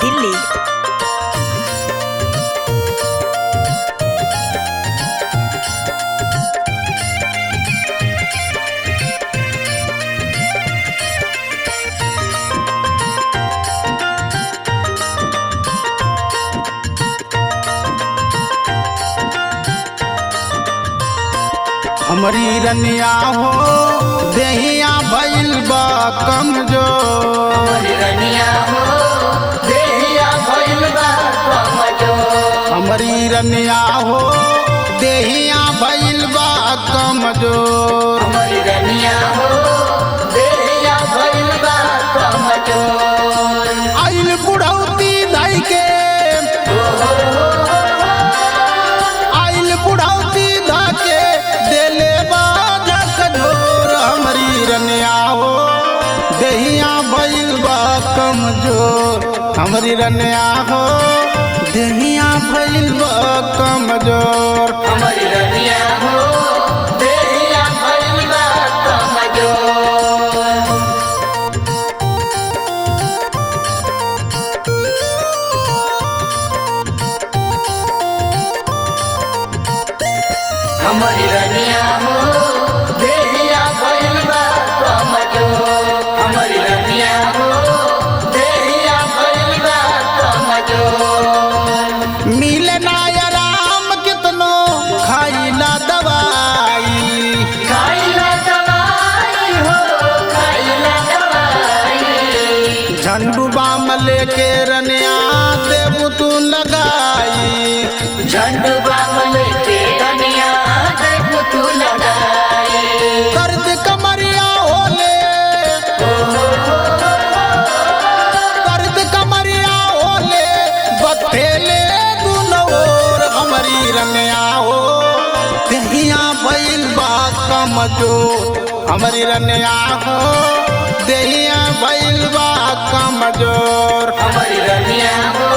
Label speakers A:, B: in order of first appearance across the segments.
A: दिल्ली।
B: हमरी रनिया हो देहिया भइल बा कमजोर।
C: हमरी रनिया हो देहिया भइल बा कमजोर।
B: हमरी रनिया हो देहिया भइल बा कमजोर।
C: हमरी रनिया हो देहिया भइल बा कमजोर।
B: आइल बुढ़ौती धई के आइल बुढ़ौती धके देले बा झकझोर। हमरी रनिया हो देहिया भइल बा कमजोर। हमरी रनिया हो देहिया भइल बा कमजोर।
C: हमरी रनिया हो देहिया भइल बा कमजोर। हमरी रनिया हो देहिया भइल बा कमजोर। हमरी रनिया हो देहिया भइल बा कमजोर।
B: मिले ना आराम कितनो खाइला दवाई।
C: खाइला दवाई हो खाइला दवाई।
B: झंडू बाम लेके रनिया देव तू लगाई।
C: झंडू बाम लेके रनिया देव तू लगाई।
B: दर्द कमरिया होले दर्द कमरिया होले बथेले दुनोर। हमरी रनिया हो देहिया भइल बा कमजोर। हमरी रनिया हो देहिया भइल बा कमजोर।
C: हमरी रनिया हो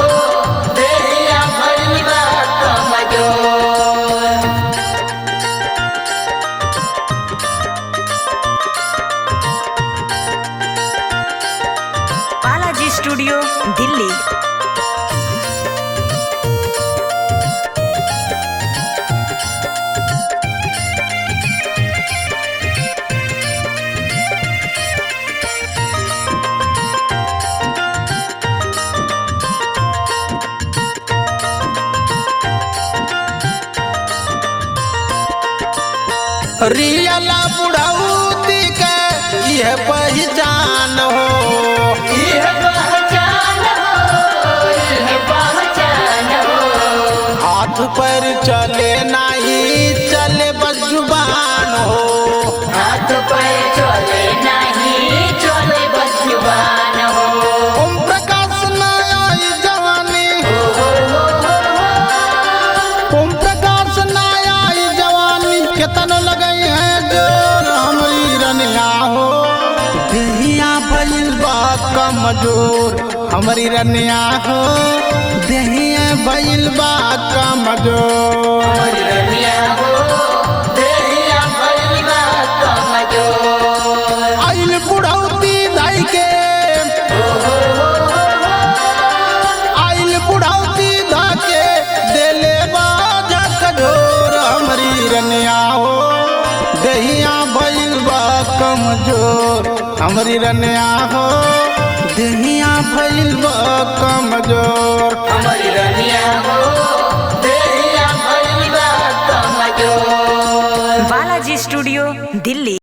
C: देहिया भइल बा कमजोर।
A: बालाजी स्टूडियो दिल्ली।
B: रियला बुढ़ौती के यह पहचान हो।
C: यह पहचान हो यह पहचान हो।
B: हाथ पैर चले नहीं चले बस जुबान हो।
C: हाथ पैर चले नहीं चले बस जुबान हो।
B: ओम प्रकाश न आई जवानी ओम प्रकाश न आई जवानी केतन लगई है जोर। हमरी रनिया हो देहिया भइल बा कमजोर। हमरी रनिया हो देहिया भइल बा कमजोर।
C: हमरी रनिया हो देहिया भइल बा कमजोर।
B: आइल बुढ़ौती धई के आइल बुढ़ौती धके देले बा झकझोर। हमरी रनिया हो देहिया भइल बा कमजोर। हमरी रनिया हो देहिया भइल बा कमजोर।
C: हमरी रनिया हो देहिया भइल बा कमजोर।
A: बालाजी स्टूडियो दिल्ली।